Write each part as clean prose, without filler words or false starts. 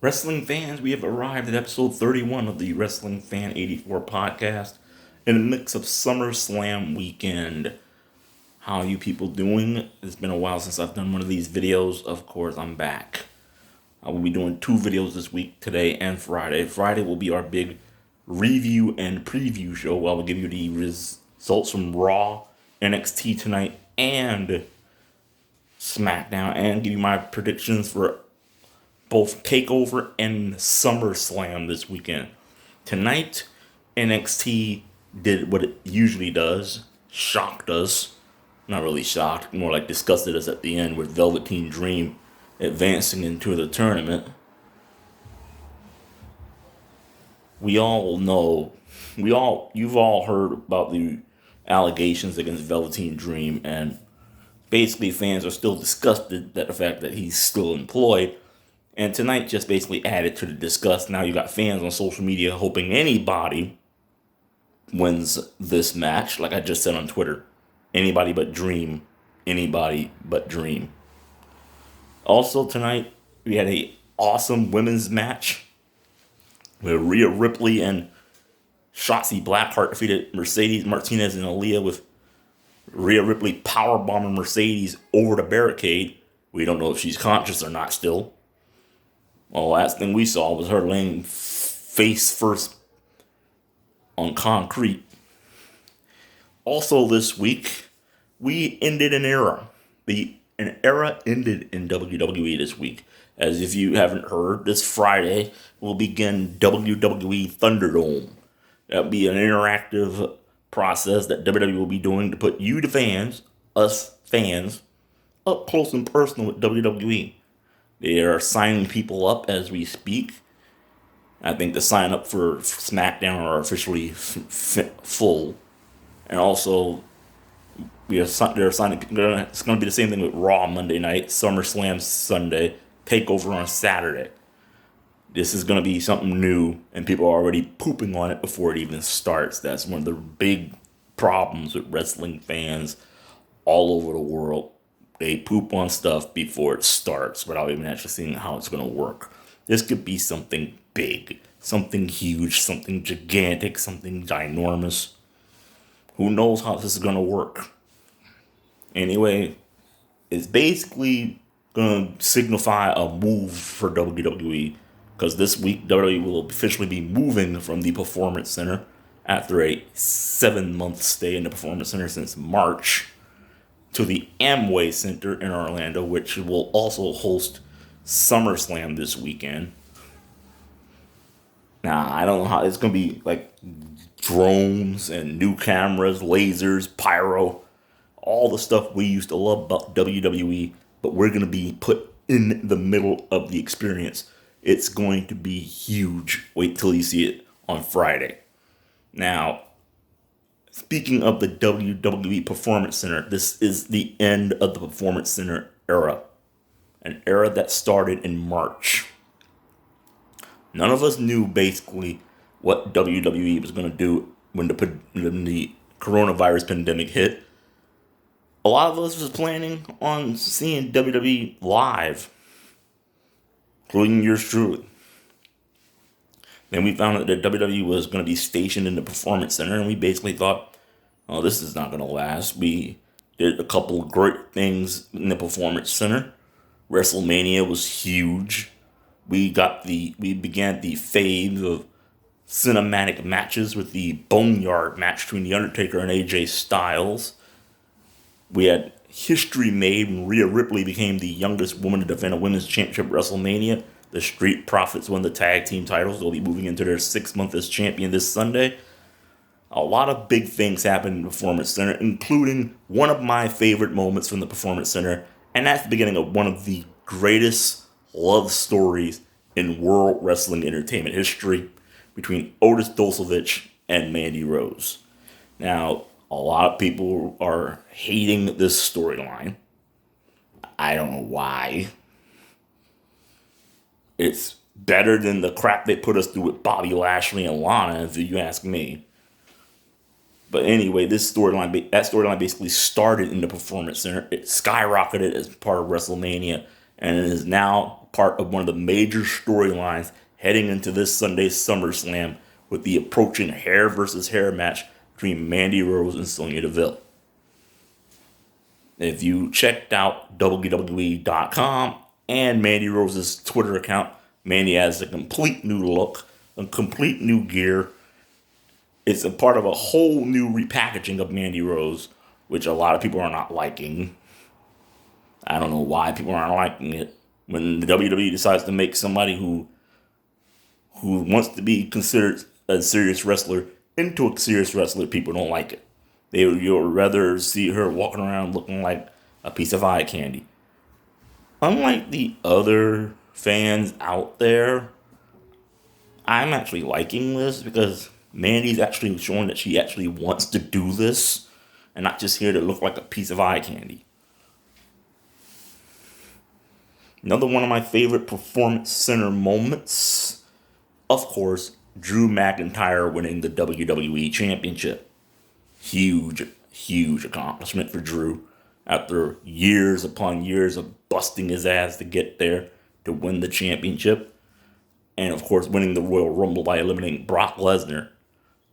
Wrestling fans, we have arrived at episode 31 of the WrestlingFan84 podcast in a mix of SummerSlam weekend. How are you people doing? It's been a while since I've done one of these videos. Of course, I'm back. I will be doing two videos this week, today and Friday. Friday will be our big review and preview show where I will give you the results from Raw, NXT tonight, and SmackDown, and give you my predictions for both TakeOver and SummerSlam this weekend. Tonight, NXT did what it usually does, shocked us. Not really shocked, more like disgusted us at the end with Velveteen Dream advancing into the tournament. We all know, you've all heard about the allegations against Velveteen Dream, and basically fans are still disgusted at the fact that he's still employed. And tonight just basically added to the disgust. Now you got fans on social media hoping anybody wins this match. Like I just said on Twitter, anybody but Dream. Anybody but Dream. Also tonight, we had a awesome women's match where Rhea Ripley and Shotzi Blackheart defeated Mercedes Martinez and Aaliyah, with Rhea Ripley powerbombing Mercedes over the barricade. We don't know if she's conscious or not still. Well, the last thing we saw was her laying face first on concrete. Also this week, we ended an era. An era ended in WWE this week. As if you haven't heard, this Friday will begin WWE Thunderdome. That'll be an interactive process that WWE will be doing to put you, the fans, us fans, up close and personal with WWE. They are signing people up as we speak. I think the sign up for SmackDown are officially full. And also, they're signing. It's going to be the same thing with Raw Monday night, SummerSlam Sunday, TakeOver on Saturday. This is going to be something new, and people are already pooping on it before it even starts. That's one of the big problems with wrestling fans all over the world. They poop on stuff before it starts without even actually seeing how it's going to work. This could be something big, something huge, something gigantic, something ginormous. Who knows how this is going to work? Anyway, it's basically going to signify a move for WWE, because this week WWE will officially be moving from the Performance Center after a 7-month stay in the Performance Center since March to the Amway Center in Orlando, which will also host SummerSlam this weekend. Now, I don't know how it's going to be, like drones and new cameras, lasers, pyro, all the stuff we used to love about WWE, but we're going to be put in the middle of the experience. It's going to be huge. Wait till you see it on Friday. Now, speaking of the WWE Performance Center, this is the end of the Performance Center era. An era that started in March. None of us knew basically what WWE was going to do when the coronavirus pandemic hit. A lot of us was planning on seeing WWE live, including yours truly. Then we found out that WWE was going to be stationed in the Performance Center, and we basically thought, oh, this is not going to last. We did a couple of great things in the Performance Center. WrestleMania was huge. We began the phase of cinematic matches with the Boneyard match between The Undertaker and AJ Styles. We had history made when Rhea Ripley became the youngest woman to defend a women's championship at WrestleMania. The Street Profits won the tag team titles. They'll be moving into their 6th month as champion this Sunday. A lot of big things happened in the Performance Center, including one of my favorite moments from the Performance Center, and that's the beginning of one of the greatest love stories in World Wrestling Entertainment history between Otis Dulcevich and Mandy Rose. Now, a lot of people are hating this storyline. I don't know why. It's better than the crap they put us through with Bobby Lashley and Lana, if you ask me. But anyway, that storyline basically started in the Performance Center. It skyrocketed as part of WrestleMania, and it is now part of one of the major storylines heading into this Sunday's SummerSlam with the approaching hair versus hair match between Mandy Rose and Sonya Deville. If you checked out WWE.com and Mandy Rose's Twitter account, Mandy has a complete new look, a complete new gear. It's a part of a whole new repackaging of Mandy Rose, which a lot of people are not liking. I don't know why people aren't liking it. When the WWE decides to make somebody who wants to be considered a serious wrestler into a serious wrestler, people don't like it. You'll rather see her walking around looking like a piece of eye candy. Unlike the other fans out there, I'm actually liking this because Mandy's actually showing that she actually wants to do this and not just here to look like a piece of eye candy. Another one of my favorite Performance Center moments, of course, Drew McIntyre winning the WWE Championship. Huge, huge accomplishment for Drew after years upon years of busting his ass to get there to win the championship. And of course, winning the Royal Rumble by eliminating Brock Lesnar.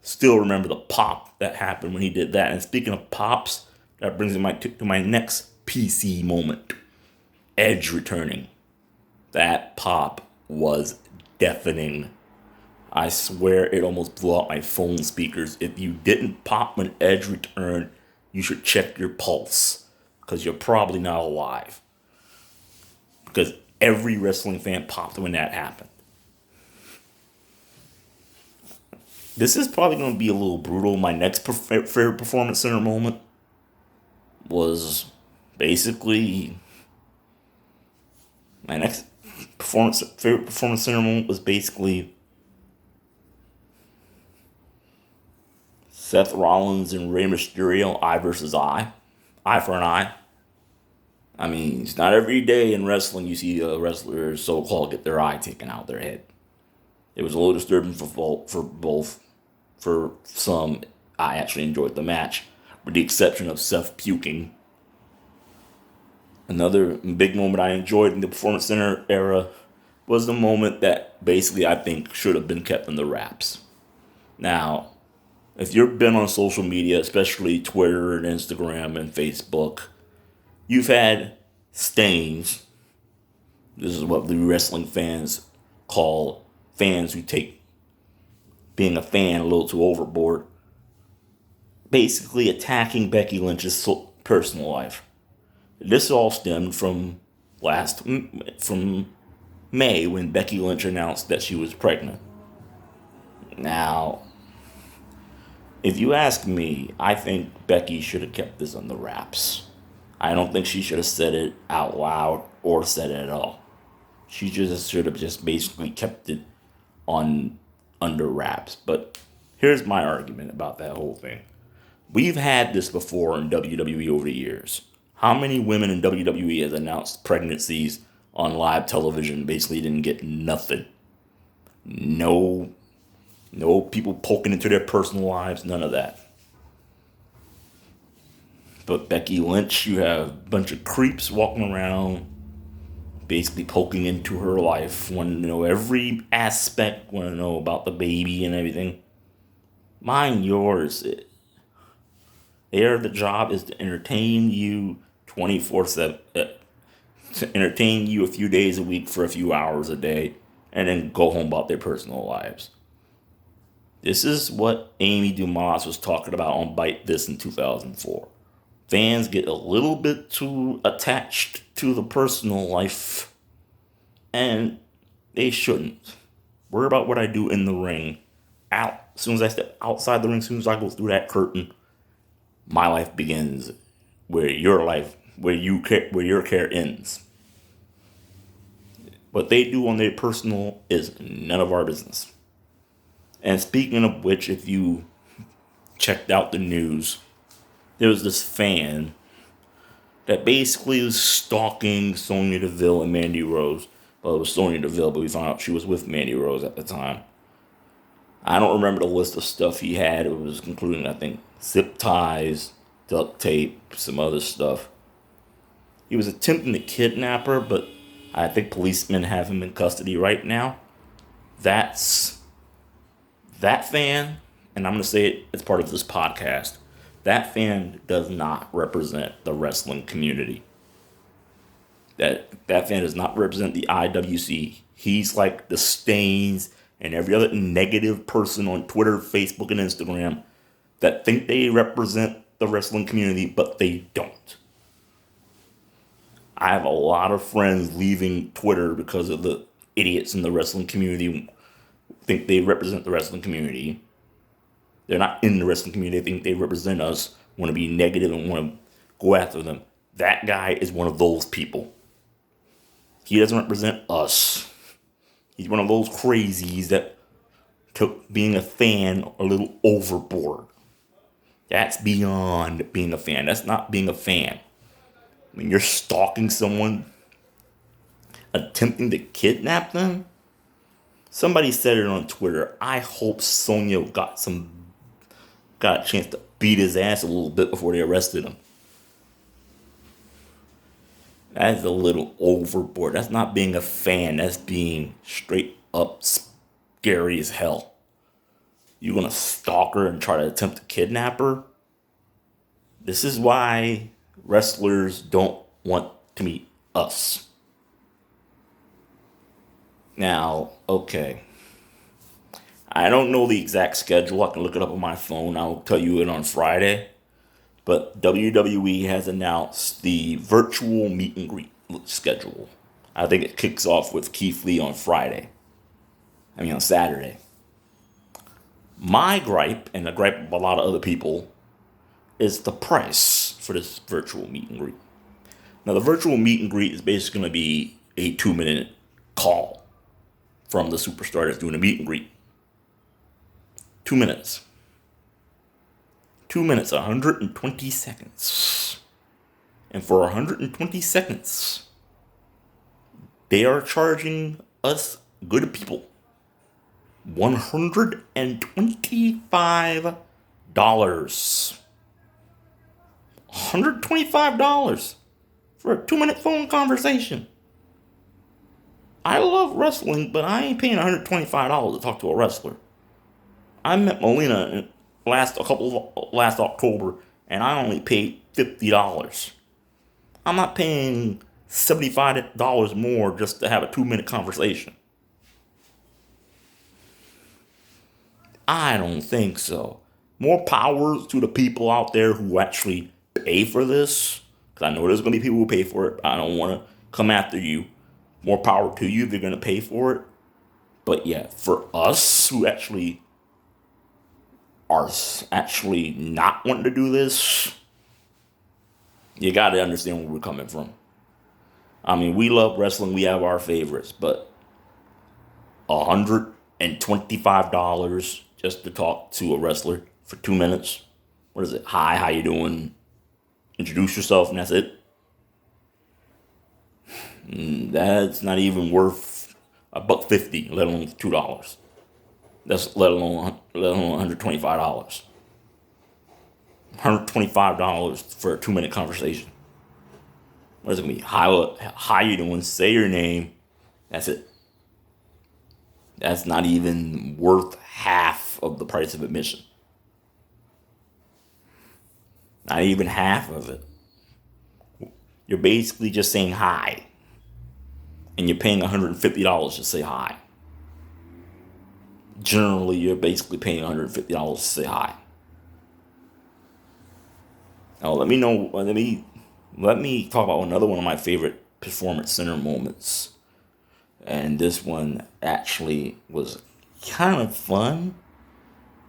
Still remember the pop that happened when he did that. And speaking of pops, that brings me to my next PC moment. Edge returning. That pop was deafening. I swear it almost blew out my phone speakers. If you didn't pop when Edge returned, you should check your pulse. Because you're probably not alive. Because every wrestling fan popped when that happened. This is probably going to be a little brutal. My next favorite Performance Center moment was basically... My next favorite Performance Center moment was basically Seth Rollins and Rey Mysterio, eye versus eye. Eye for an eye. I mean, it's not every day in wrestling you see a wrestler so-called get their eye taken out of their head. It was a little disturbing for both. For some, I actually enjoyed the match, with the exception of Seth puking. Another big moment I enjoyed in the Performance Center era was the moment that basically I think should have been kept in the wraps. Now, if you've been on social media, especially Twitter and Instagram and Facebook, you've had stains. This is what the wrestling fans call fans who take being a fan a little too overboard. Basically attacking Becky Lynch's personal life. This all stemmed from May when Becky Lynch announced that she was pregnant. Now, if you ask me, I think Becky should have kept this under wraps. I don't think she should have said it out loud or said it at all. She just should have just basically kept it under wraps. But here's my argument about that whole thing. We've had this before in WWE over the years. How many women in WWE has announced pregnancies on live television basically didn't get nothing? No people poking into their personal lives, none of that. But Becky Lynch, you have a bunch of creeps walking around basically poking into her life, want to know every aspect, want to know about the baby and everything. Mine, yours. Their job is to entertain you 24/7, to entertain you a few days a week for a few hours a day, and then go home about their personal lives. This is what Amy Dumas was talking about on Bite This in 2004. Fans get a little bit too attached to the personal life, and they shouldn't. Worry about what I do in the ring. As soon as I step outside the ring, as soon as I go through that curtain, my life begins where your care ends. What they do on their personal is none of our business. And speaking of which, if you checked out the news, there was this fan that basically was stalking Sonya Deville and Mandy Rose. Well, it was Sonya Deville, but we found out she was with Mandy Rose at the time. I don't remember the list of stuff he had. It was including, I think, zip ties, duct tape, some other stuff. He was attempting to kidnap her, but I think policemen have him in custody right now. That fan, and I'm going to say it as part of this podcast, that fan does not represent the wrestling community. That fan does not represent the IWC. He's like the Stains and every other negative person on Twitter, Facebook, and Instagram that think they represent the wrestling community, but they don't. I have a lot of friends leaving Twitter because of the idiots in the wrestling community who think they represent the wrestling community. They're not in the wrestling community. They think they represent us, want to be negative and want to go after them. That guy is one of those people. He doesn't represent us. He's one of those crazies that took being a fan a little overboard. That's beyond being a fan. That's not being a fan. When you're stalking someone, attempting to kidnap them. Somebody said it on Twitter. I hope Sonya got a chance to beat his ass a little bit before they arrested him. That's a little overboard. That's not being a fan. That's being straight up scary as hell. You're going to stalk her and try to attempt to kidnap her? This is why wrestlers don't want to meet us. Now, okay. I don't know the exact schedule. I can look it up on my phone. I'll tell you it on Friday. But WWE has announced the virtual meet and greet schedule. I think it kicks off with Keith Lee on Saturday. My gripe, and the gripe of a lot of other people, is the price for this virtual meet and greet. Now, the virtual meet and greet is basically going to be a 2-minute call from the superstar that's doing a meet and greet. 2 minutes. 2 minutes, 120 seconds. And for 120 seconds, they are charging us good people $125. $125 for a 2-minute phone conversation. I love wrestling, but I ain't paying $125 to talk to a wrestler. I met Melina last October, and I only paid $50. I'm not paying $75 more just to have a 2-minute conversation. I don't think so. More power to the people out there who actually pay for this, because I know there's going to be people who pay for it. I don't want to come after you. More power to you if you're going to pay for it. But yeah, for us who actually are not wanting to do this, you got to understand where we're coming from. I mean, we love wrestling. We have our favorites, but $125 just to talk to a wrestler for 2 minutes. What is it? Hi, how you doing? Introduce yourself, and that's it. That's not even worth $1.50, let alone $2. That's let alone $125. $125 for a 2-minute conversation. What is it gonna be? How you doing? Say your name. That's it. That's not even worth half of the price of admission. Not even half of it. You're basically just saying hi. And you're paying $150 to say hi. Generally, you're basically paying $150 to say hi. Now, let me talk about another one of my favorite Performance Center moments. And this one actually was kind of fun,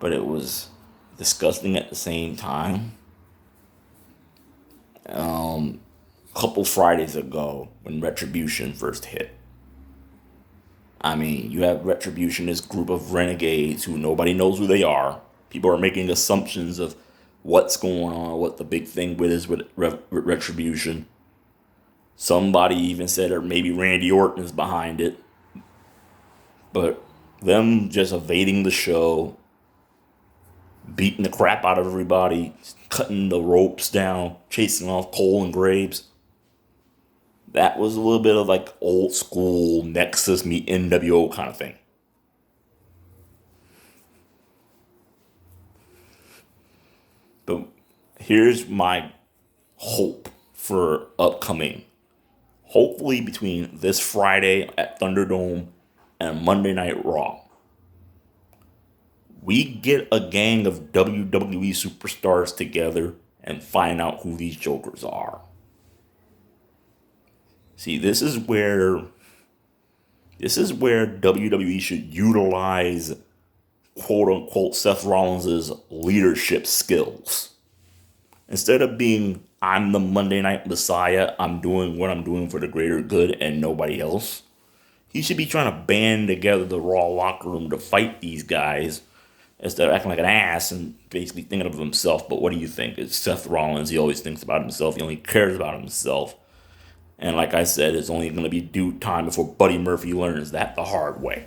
but it was disgusting at the same time. A couple Fridays ago, when Retribution first hit. I mean, you have Retribution, this group of renegades who nobody knows who they are. People are making assumptions of what's going on, what the big thing with Retribution. Somebody even said that maybe Randy Orton is behind it. But them just evading the show, beating the crap out of everybody, cutting the ropes down, chasing off Cole and Graves. That was a little bit of like old school Nexus meet NWO kind of thing. But here's my hope for upcoming. Hopefully between this Friday at Thunderdome and Monday Night Raw, we get a gang of WWE superstars together and find out who these jokers are. See, this is where WWE should utilize quote unquote Seth Rollins' leadership skills. Instead of being, I'm the Monday Night Messiah, I'm doing what I'm doing for the greater good and nobody else, he should be trying to band together the Raw locker room to fight these guys instead of acting like an ass and basically thinking of himself. But what do you think? It's Seth Rollins. He always thinks about himself. He only cares about himself. And like I said, it's only going to be due time before Buddy Murphy learns that the hard way.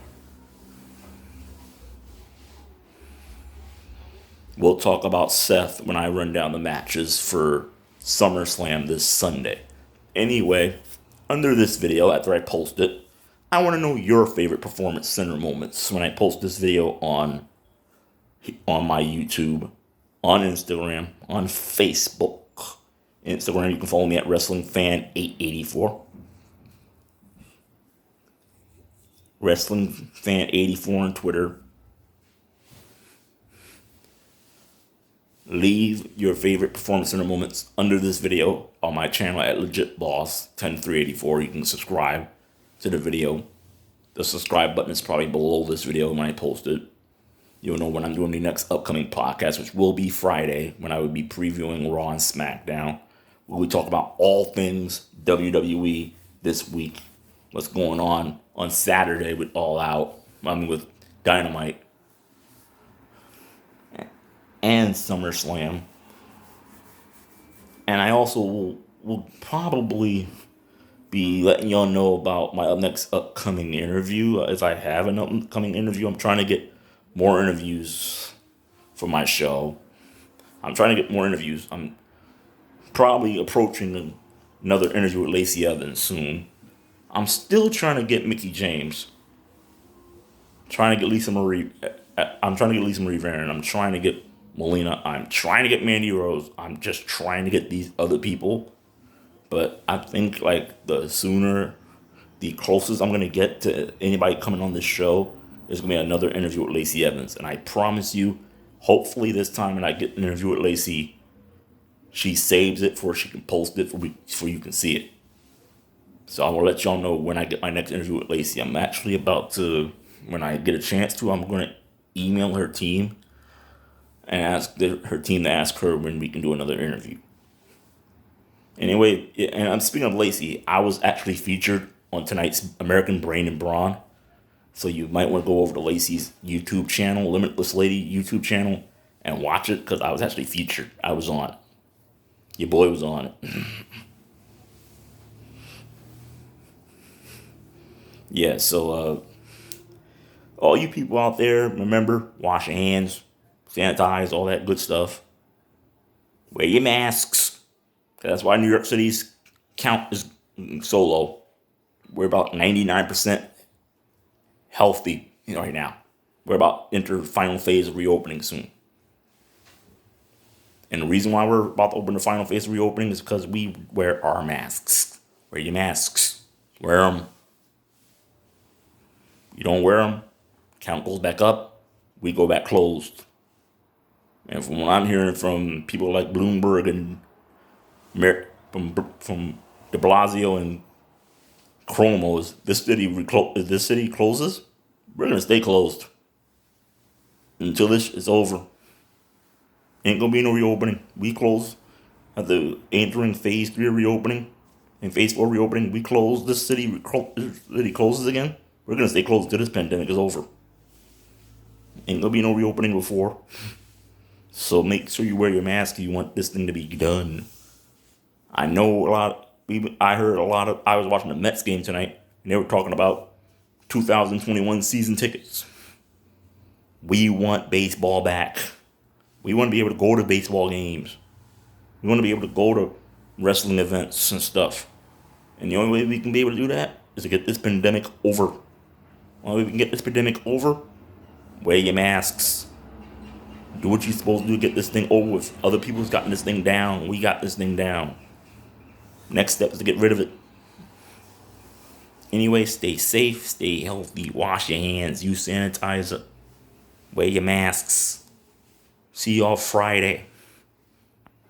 We'll talk about Seth when I run down the matches for SummerSlam this Sunday. Anyway, under this video, after I post it, I want to know your favorite Performance Center moments when I post this video on my YouTube, on Instagram, on Facebook. Instagram, you can follow me at WrestlingFan884. WrestlingFan84 on Twitter. Leave your favorite Performance Center moments under this video on my channel at LegitBoss10384. You can subscribe to the video. The subscribe button is probably below this video when I post it. You'll know when I'm doing the next upcoming podcast, which will be Friday, when I will be previewing Raw and SmackDown. Where we talk about all things WWE this week. What's going on Saturday with All Out. With Dynamite. And SummerSlam. And I also will probably be letting y'all know about my next upcoming interview. If I have an upcoming interview, I'm trying to get more interviews for my show. I'm trying to get more interviews. I'm probably approaching another interview with Lacey Evans soon. I'm still trying to get Mickie James. Trying to get Lisa Marie. I'm trying to get Lisa Marie Varon. I'm trying to get Melina. I'm trying to get Mandy Rose. I'm just trying to get these other people. But I think like the sooner, the closest I'm going to get to anybody coming on this show is going to be another interview with Lacey Evans. And I promise you, hopefully this time when I get an interview with Lacey, she saves it before she can post it for you can see it. So I will let y'all know when I get my next interview with Lacey. I'm actually about to, when I get a chance to, I'm going to email her team and ask her team to ask her when we can do another interview. Anyway, and I'm speaking of Lacey, I was actually featured on tonight's American Brain and Brawn. So you might want to go over to Lacey's YouTube channel, Limitless Lady YouTube channel, and watch it because I was actually featured. I was on it. Your boy was on it. Yeah, so all you people out there, remember, wash your hands, sanitize, all that good stuff. Wear your masks. That's why New York City's count is so low. We're about 99% healthy right now. We're about to enter the final phase of reopening soon. And the reason why we're about to open the final phase of reopening is because we wear our masks. Wear your masks. Wear them. You don't wear them, count goes back up, we go back closed. And from what I'm hearing from people like Bloomberg and from de Blasio and Cuomo, is this city closes, we're going to stay closed until this is over. Ain't going to be no reopening. We close at the entering phase 3 reopening and phase 4 reopening. We close. This city closes again. We're going to stay closed until this pandemic is over. Ain't going to be no reopening before. So make sure you wear your mask if you want this thing to be done. I know I was watching the Mets game tonight, and they were talking about 2021 season tickets. We want baseball back. We want to be able to go to baseball games. We want to be able to go to wrestling events and stuff. And the only way we can be able to do that is to get this pandemic over. The only way we can get this pandemic over, wear your masks. Do what you're supposed to do to get this thing over with. Other people's gotten this thing down. We got this thing down. Next step is to get rid of it. Anyway, stay safe, stay healthy, wash your hands, use sanitizer, wear your masks. See y'all Friday.